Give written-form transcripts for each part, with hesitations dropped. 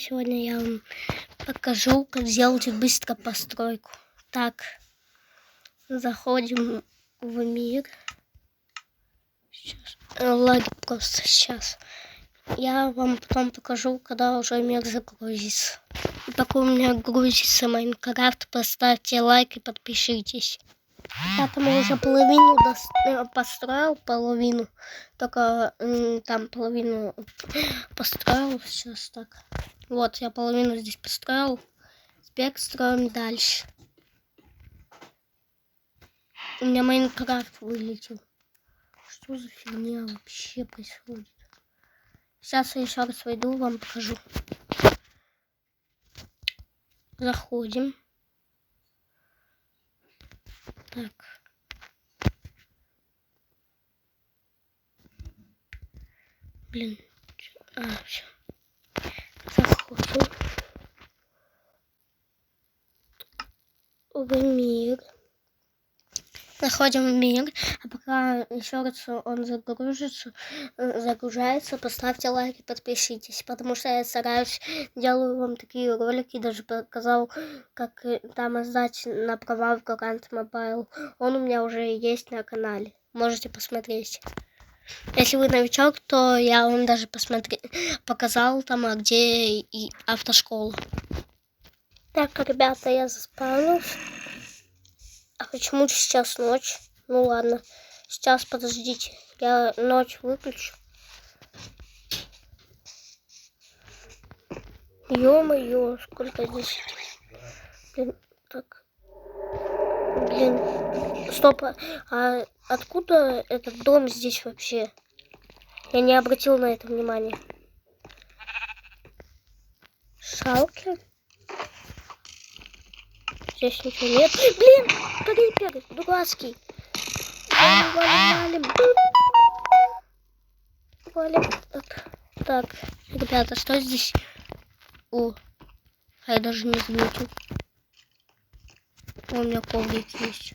Сегодня я вам покажу, как сделать быстро постройку. Так, заходим в мир. Сейчас. Лаги просто сейчас. Я вам потом покажу, когда уже мир загрузится. И пока у меня грузится Майнкрафт, поставьте лайк и подпишитесь. Я там уже половину построил, половину. Только там половину построил. Сейчас так. Вот, я половину здесь построил. Теперь строим дальше. У меня Майнкрафт вылетел. Что за фигня вообще происходит? Сейчас я еще раз войду, вам покажу. Заходим. Так. Блин. Все. Заходим в мир. Заходим в мир. А пока еще раз он загружается, поставьте лайк и подпишитесь. Потому что я стараюсь, делаю вам такие ролики. Даже показал, как там сдать на права в Garant Mobile. Он у меня уже есть на канале. Можете посмотреть. Если вы новичок, то я вам даже показал там, где и автошкола. Так, ребята, я заспавнился. А почему сейчас ночь? Ну ладно. Сейчас, подождите. Я ночь выключу. Ё-моё, сколько здесь. Блин, так. Блин. Стоп, а откуда этот дом здесь вообще? Я не обратил на это внимания. Шалкер? Здесь ничего нет. Блин, крипер, дурацкий. Валим. Так, ребята, что здесь? О, я даже не заметил. У меня коврик есть.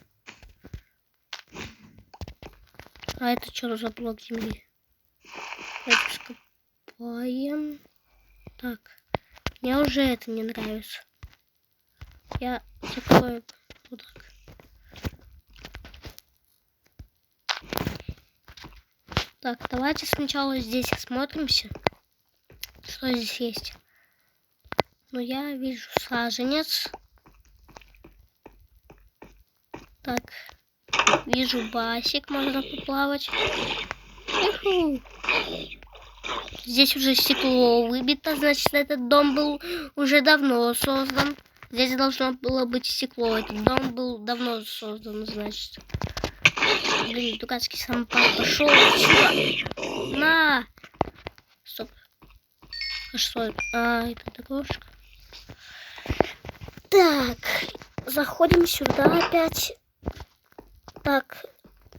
А это что за блок земли? Это скопаем. Так, мне уже это не нравится. Я закрою вот так. Так, давайте сначала здесь осмотримся, что здесь есть. Ну, я вижу саженец. Так, вижу басик, можно поплавать. Иху. Здесь уже стекло выбито, значит, этот дом был уже давно создан. Здесь должно было быть стекло. Этот дом был давно создан, значит. Блин, дурацкий самопал пошел. На! Стоп. А что это? А, это дорожка. Так, заходим сюда опять. Так,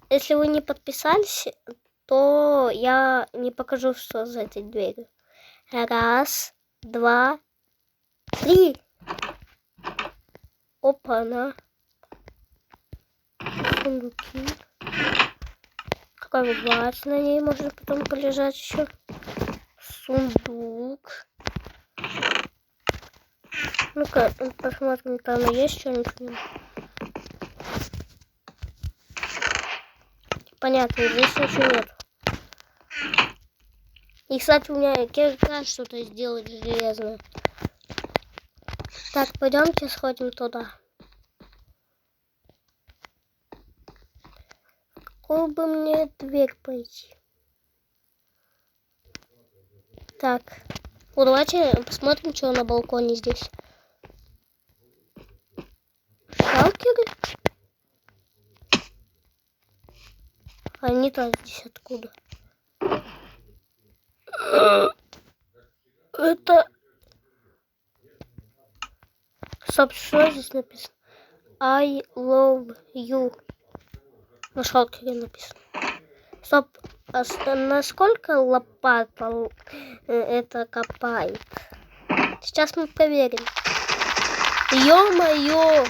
если вы не подписались, то я не покажу, что за этой дверью. Раз, два, три. Опа-на. Сундуки. Кровать на ней можно потом полежать еще. Сундук. Ну-ка, посмотрим, там есть что-нибудь в нем. Понятно, здесь ничего нет. И, кстати, у меня кирка что-то сделать железное. Так, пойдемте сходим туда. Какую бы мне дверь пойти? Так. Ну, давайте посмотрим, что на балконе здесь. Шалкеры? Они-то здесь откуда? Это... Стоп, что здесь написано? I love you. На шалкере написано. Стоп, а насколько лопата это копает? Сейчас мы проверим. Ё-моё!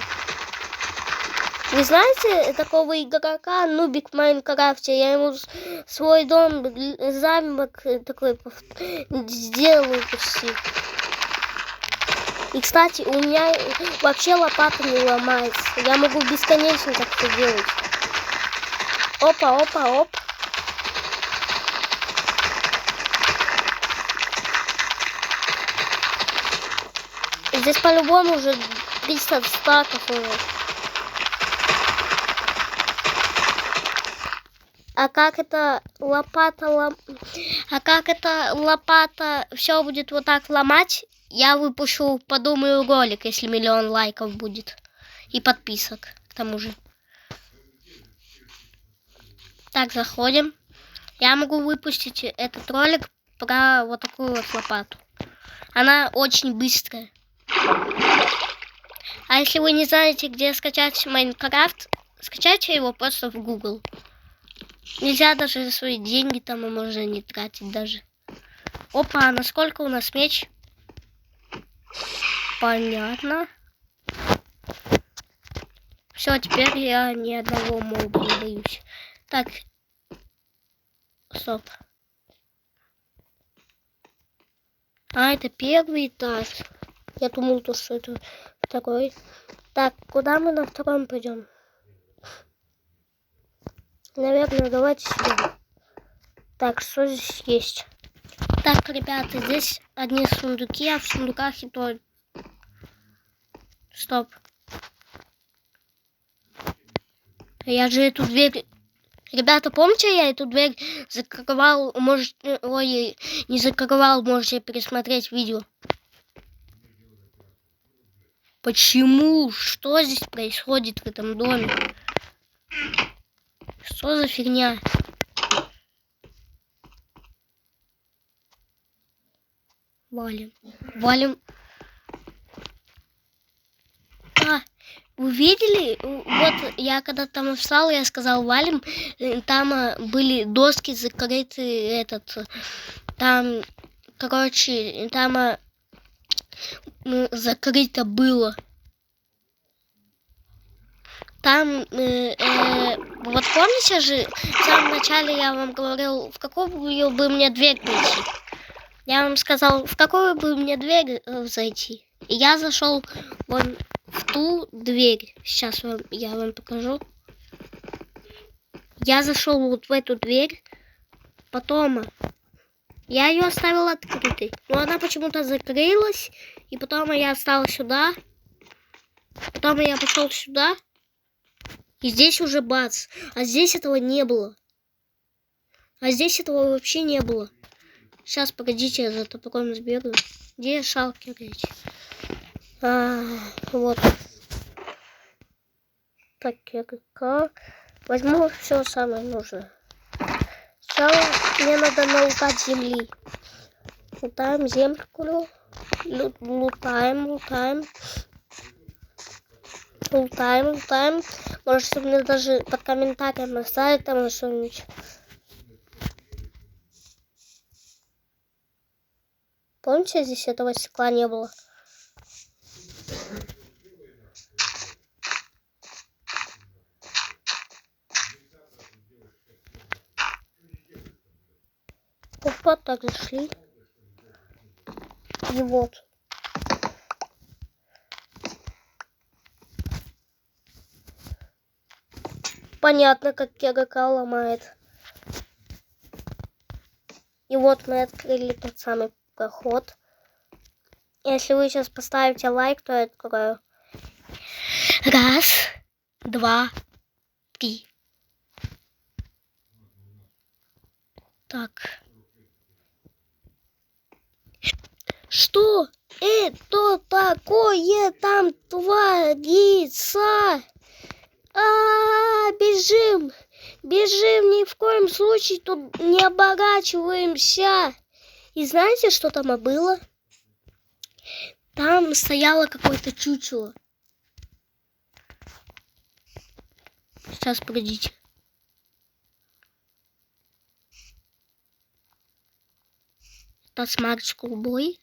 Вы знаете такого игрока, Нубик в Майнкрафте? Я ему свой дом, замок такой сделаю почти. И, кстати, у меня вообще лопата не ломается. Я могу бесконечно так все делать. Опа, опа, оп. Здесь по-любому уже 300 стаков уже. А как это лопата все будет вот так ломать? Я выпущу, подумаю, ролик, если 1 000 000 лайков будет. И подписок, к тому же. Так, заходим. Я могу выпустить этот ролик про вот такую вот лопату. Она очень быстрая. А если вы не знаете, где скачать Майнкрафт, скачайте его просто в Google. Нельзя даже свои деньги там, и можно не тратить даже. Опа, насколько у нас меч? Понятно. Все, теперь я ни одного моба не боюсь. Так. Стоп. А, это первый этаж. Я думал, то, что это второй. Так, куда мы на втором пойдем? Наверное, давайте сюда. Так, что здесь есть? Так, ребята, здесь одни сундуки, а в сундуках и то... Стоп. Я же эту дверь... Ребята, помните, я эту дверь закрывал? Может... Ой, не закрывал, можете пересмотреть видео. Почему? Что здесь происходит в этом доме? Что за фигня? Валим. Валим. А, вы видели? Вот я когда там встал, я сказал валим. Там были доски закрыты, там, короче, там закрыто было. Там, вот помните же, в самом начале я вам говорил, в какую бы мне дверь прийти? Я вам сказал, в какую бы мне дверь зайти. И я зашел вон в ту дверь. Сейчас я вам покажу. Я зашел вот в эту дверь. Потом я ее оставил открытой. Но она почему-то закрылась. И потом я стал сюда. Потом я пошел сюда. И здесь уже бац. А здесь этого не было. А здесь этого вообще не было. Сейчас, погодите, я за топором сбегаю. Где шалки эти? Вот. Так, я возьму все самое нужное. Сначала мне надо налутать земли. Лутаем землю. Лутаем. Можете мне даже под комментарием оставить там что-нибудь. Помните, здесь этого стекла не было? Опа, так зашли. И вот. Понятно, как КГК ломает. И вот мы открыли тот самый проход. Если вы сейчас поставите лайк, то я открою. 1, 2, 3. Так. Что это такое там творится? Бежим! Бежим, ни в коем случае тут не оборачиваемся. И знаете, что там было? Там стояло какое-то чучело. Сейчас, погодите. Это Smart School Boy.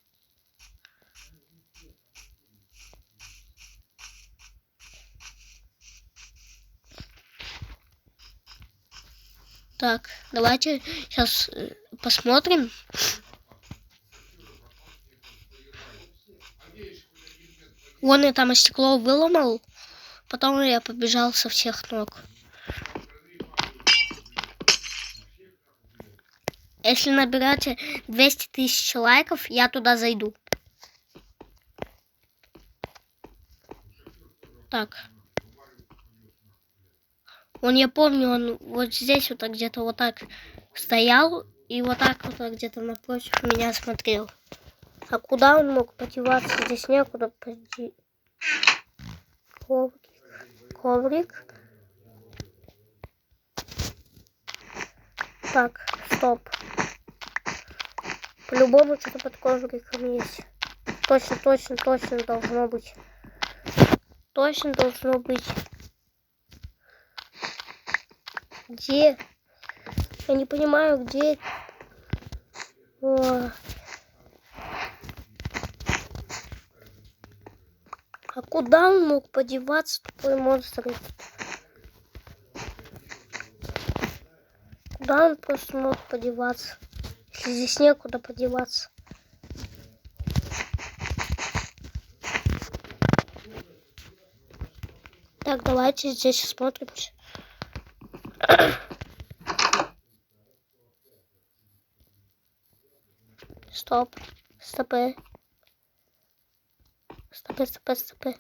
Так, давайте сейчас посмотрим. Вон я там стекло выломал. Потом я побежал со всех ног. Если наберете 200 тысяч лайков, я туда зайду. Так. Я помню, он вот здесь вот где-то вот так стоял и вот так вот где-то напротив меня смотрел. А куда он мог подеваться? Здесь некуда пойти. Коврик. Так, стоп. По-любому что-то под ковриком есть. Точно должно быть. Точно должно быть. Где? Я не понимаю, где. О. А куда он мог подеваться, тупой монстр? Куда он просто мог подеваться? Если здесь некуда подеваться. Так, давайте здесь осмотрим. Стоп. Стопы. Стопы. Стоп.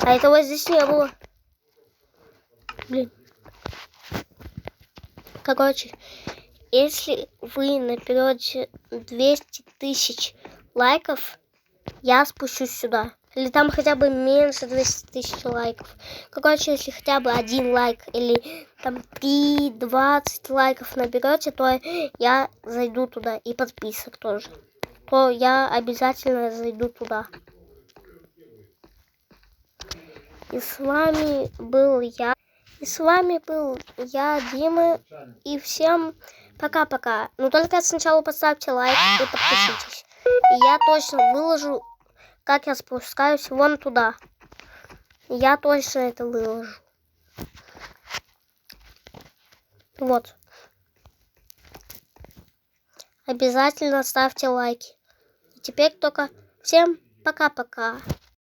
А этого здесь не было. Блин. Короче, если вы наберете 200 тысяч лайков, я спущусь сюда. Или там хотя бы меньше 200 тысяч лайков. Короче, если хотя бы 1 лайк или там 3-20 лайков наберете, то я зайду туда. И подписок тоже. То я обязательно зайду туда. И с вами был я. Дима. И всем пока-пока. Но только сначала поставьте лайк и подпишитесь. И я точно выложу, как я спускаюсь вон туда. Я точно это выложу. Вот. Обязательно ставьте лайки. И теперь только всем пока-пока.